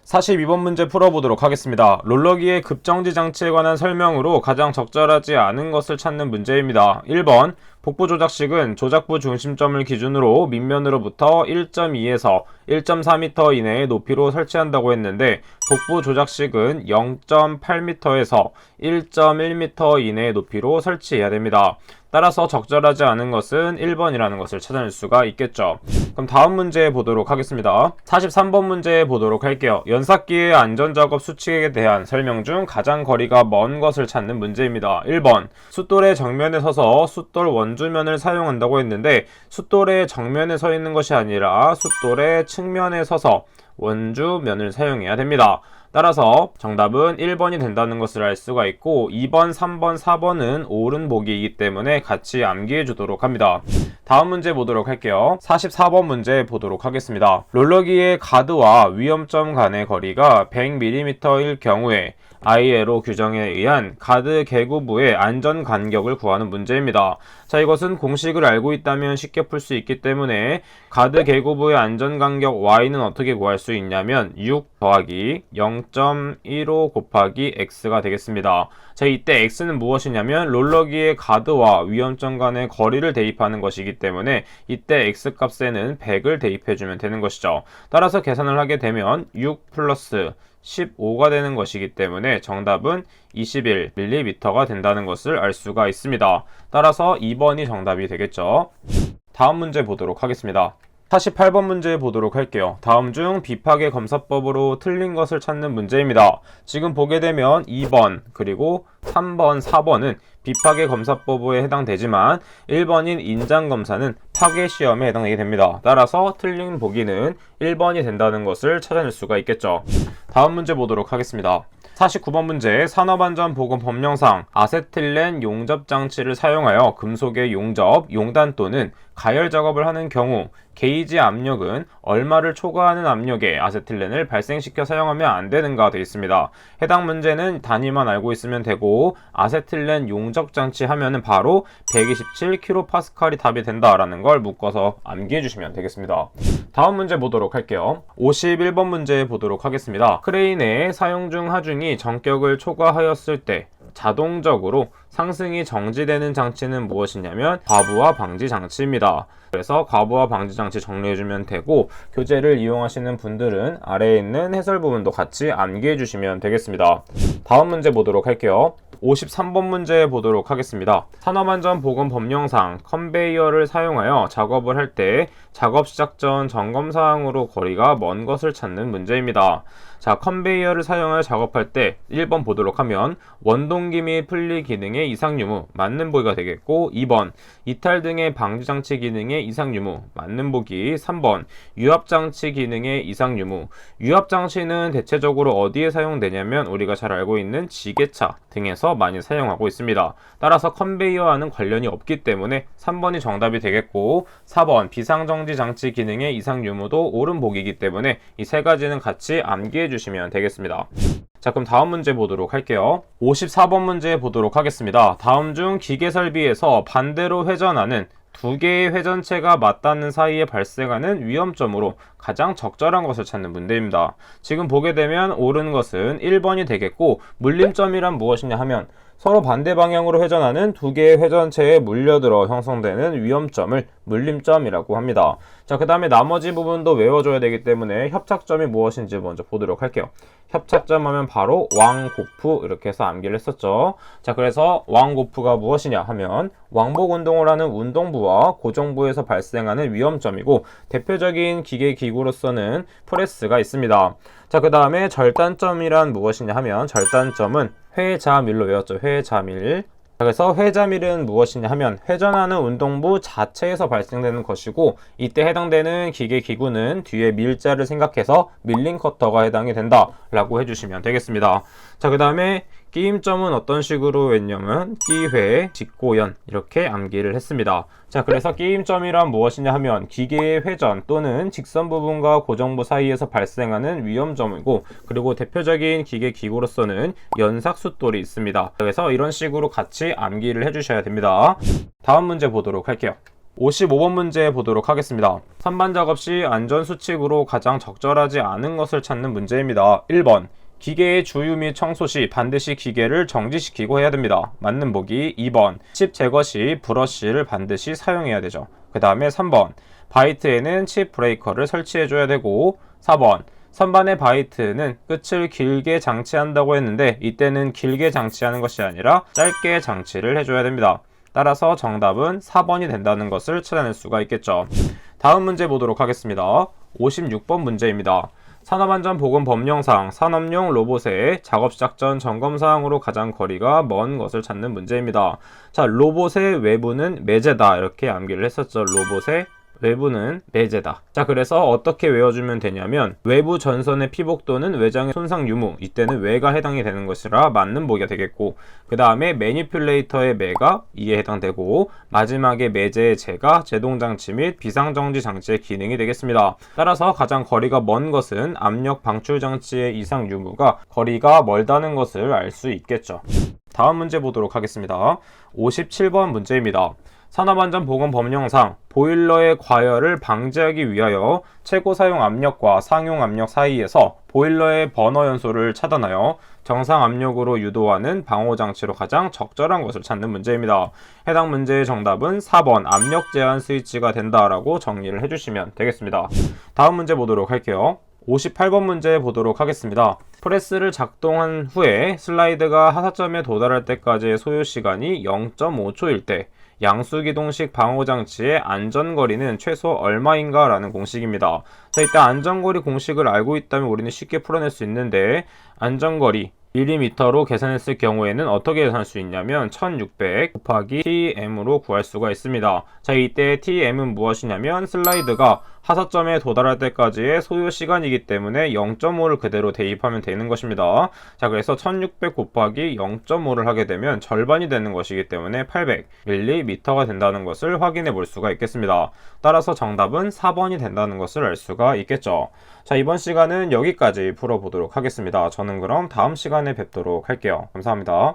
42번 문제 풀어보도록 하겠습니다. 롤러기의 급정지 장치에 관한 설명으로 가장 적절하지 않은 것을 찾는 문제입니다. 1번 복부 조작식은 조작부 중심점을 기준으로 밑면으로부터 1.2에서 1.4m 이내의 높이로 설치한다고 했는데 복부 조작식은 0.8m에서 1.1m 이내의 높이로 설치해야 됩니다. 따라서 적절하지 않은 것은 1번이라는 것을 찾아낼 수가 있겠죠. 그럼 다음 문제 보도록 하겠습니다. 43번 문제 보도록 할게요. 연삭기의 안전작업 수칙에 대한 설명 중 가장 거리가 먼 것을 찾는 문제입니다. 1번 숫돌의 정면에 서서 숫돌 원주면을 사용한다고 했는데 숫돌의 정면에 서 있는 것이 아니라 숫돌의 측면에 서서 원주면을 사용해야 됩니다. 따라서 정답은 1번이 된다는 것을 알 수가 있고 2번, 3번, 4번은 옳은 보기이기 때문에 같이 암기해 주도록 합니다. 다음 문제 보도록 할게요. 44번 문제 보도록 하겠습니다. 롤러기의 가드와 위험점 간의 거리가 100mm일 경우에 ILO 규정에 의한 가드 개구부의 안전 간격을 구하는 문제입니다. 자, 이것은 공식을 알고 있다면 쉽게 풀 수 있기 때문에 가드 개구부의 안전 간격 Y는 어떻게 구할 수 있냐면 6 더하기 0.15 곱하기 X가 되겠습니다. 자, 이때 X는 무엇이냐면 롤러기의 가드와 위험점 간의 거리를 대입하는 것이기 때문에 이때 X 값에는 100을 대입해주면 되는 것이죠. 따라서 계산을 하게 되면 6 플러스 15가 되는 것이기 때문에 정답은 21mm가 된다는 것을 알 수가 있습니다. 따라서 2번이 정답이 되겠죠. 다음 문제 보도록 하겠습니다. 48번 문제 보도록 할게요. 다음 중 비파괴 검사법으로 틀린 것을 찾는 문제입니다. 지금 보게 되면 2번 그리고 3번, 4번은 비파괴 검사법에 해당되지만 1번인 인장검사는 파괴 시험에 해당되게 됩니다. 따라서 틀린 보기는 1번이 된다는 것을 찾아낼 수가 있겠죠. 다음 문제 보도록 하겠습니다. 49번 문제 산업안전보건법령상 아세틸렌 용접 장치를 사용하여 금속의 용접, 용단 또는 가열 작업을 하는 경우 게이지 압력은 얼마를 초과하는 압력에 아세틸렌을 발생시켜 사용하면 안 되는가 되어 있습니다. 해당 문제는 단위만 알고 있으면 되고 아세틸렌 용접 장치 하면은 바로 127kPa이 답이 된다라는 걸 묶어서 암기해 주시면 되겠습니다. 다음 문제 보도록 할게요. 51번 문제 보도록 하겠습니다. 크레인의 사용 중 하중이 전격을 초과하였을 때 자동적으로 상승이 정지되는 장치는 무엇이냐면 과부하 방지 장치입니다. 그래서 과부하 방지 장치 정리해주면 되고 교재를 이용하시는 분들은 아래에 있는 해설 부분도 같이 암기해 주시면 되겠습니다. 다음 문제 보도록 할게요. 53번 문제 보도록 하겠습니다. 산업안전보건법령상 컨베이어를 사용하여 작업을 할 때 작업 시작 전 점검사항으로 거리가 먼 것을 찾는 문제입니다. 자, 컨베이어를 사용하여 작업할 때 1번 보도록 하면 원동기 및 분리 기능의 이상 유무 맞는 보기가 되겠고 2번 이탈 등의 방지 장치 기능의 이상 유무 맞는 보기 3번 유압 장치 기능의 이상 유무 유압 장치는 대체적으로 어디에 사용되냐면 우리가 잘 알고 있는 지게차 등에서 많이 사용하고 있습니다. 따라서 컨베이어와는 관련이 없기 때문에 3번이 정답이 되겠고 4번 비상정지 장치 기능의 이상 유무도 옳은 보기이기 때문에 이 세 가지는 같이 암기해 주시면 되겠습니다. 자, 그럼 다음 문제 보도록 할게요. 54번 문제 보도록 하겠습니다. 다음 중 기계 설비에서 반대로 회전하는 두 개의 회전체가 맞닿는 사이에 발생하는 위험점으로 가장 적절한 것을 찾는 문제입니다. 지금 보게 되면 옳은 것은 1번이 되겠고 물림점이란 무엇이냐 하면 서로 반대 방향으로 회전하는 두 개의 회전체에 물려들어 형성되는 위험점을 물림점이라고 합니다. 자, 그 다음에 나머지 부분도 외워줘야 되기 때문에 협착점이 무엇인지 먼저 보도록 할게요. 협착점 하면 바로 왕고프 이렇게 해서 암기를 했었죠. 자, 그래서 왕고프가 무엇이냐 하면 왕복 운동을 하는 운동부와 고정부에서 발생하는 위험점이고 대표적인 기계 기구로서는 프레스가 있습니다. 자, 그 다음에 절단점이란 무엇이냐 하면 절단점은 회자밀로 외웠죠. 회자밀. 그래서 회자밀은 무엇이냐 하면 회전하는 운동부 자체에서 발생되는 것이고 이때 해당되는 기계 기구는 뒤에 밀자를 생각해서 밀링 커터가 해당이 된다 라고 해주시면 되겠습니다. 자, 그 다음에 끼임점은 어떤 식으로 했냐면 끼회, 직고연 이렇게 암기를 했습니다. 자, 그래서 끼임점이란 무엇이냐 하면 기계의 회전 또는 직선 부분과 고정부 사이에서 발생하는 위험점이고 그리고 대표적인 기계 기구로서는 연삭숫돌이 있습니다. 그래서 이런 식으로 같이 암기를 해주셔야 됩니다. 다음 문제 보도록 할게요. 55번 문제 보도록 하겠습니다. 선반 작업 시 안전수칙으로 가장 적절하지 않은 것을 찾는 문제입니다. 1번 기계의 주유 및 청소 시 반드시 기계를 정지시키고 해야 됩니다. 맞는 보기. 2번 칩 제거 시 브러쉬를 반드시 사용해야 되죠. 그 다음에 3번 바이트에는 칩 브레이커를 설치해줘야 되고, 4번 선반의 바이트는 끝을 길게 장치한다고 했는데 이때는 길게 장치하는 것이 아니라 짧게 장치를 해줘야 됩니다. 따라서 정답은 4번이 된다는 것을 찾아낼 수가 있겠죠. 다음 문제 보도록 하겠습니다. 56번 문제입니다. 산업안전보건법령상 산업용 로봇의 작업 시작 전 점검사항으로 가장 거리가 먼 것을 찾는 문제입니다. 자, 로봇의 외부는 매제다 이렇게 암기를 했었죠. 로봇의 외부는 매제다. 자, 그래서 어떻게 외워주면 되냐면 외부 전선의 피복 또는 외장의 손상 유무, 이때는 외가 해당이 되는 것이라 맞는 보기가 되겠고, 그 다음에 매니퓰레이터의 매가 이에 해당되고, 마지막에 매제의 제가 제동장치 및 비상정지 장치의 기능이 되겠습니다. 따라서 가장 거리가 먼 것은 압력 방출 장치의 이상 유무가 거리가 멀다는 것을 알 수 있겠죠. 다음 문제 보도록 하겠습니다. 57번 문제입니다. 산업안전보건법령상 보일러의 과열을 방지하기 위하여 최고 사용 압력과 상용 압력 사이에서 보일러의 버너 연소를 차단하여 정상 압력으로 유도하는 방호장치로 가장 적절한 것을 찾는 문제입니다. 해당 문제의 정답은 4번 압력 제한 스위치가 된다라고 정리를 해주시면 되겠습니다. 다음 문제 보도록 할게요. 58번 문제 보도록 하겠습니다. 프레스를 작동한 후에 슬라이드가 하사점에 도달할 때까지의 소요시간이 0.5초일 때 양수기동식 방호장치의 안전거리는 최소 얼마인가 라는 공식입니다. 자, 이때 안전거리 공식을 알고 있다면 우리는 쉽게 풀어낼 수 있는데, 안전거리 밀리미터로 계산했을 경우에는 어떻게 계산할 수 있냐면 1600 곱하기 TM으로 구할 수가 있습니다. 자, 이때 TM은 무엇이냐면 슬라이드가 하사점에 도달할 때까지의 소요 시간이기 때문에 0.5를 그대로 대입하면 되는 것입니다. 자, 그래서 1600 곱하기 0.5를 하게 되면 절반이 되는 것이기 때문에 800ml가 된다는 것을 확인해 볼 수가 있겠습니다. 따라서 정답은 4번이 된다는 것을 알 수가 있겠죠. 자, 이번 시간은 여기까지 풀어보도록 하겠습니다. 저는 그럼 다음 시간에 뵙도록 할게요. 감사합니다.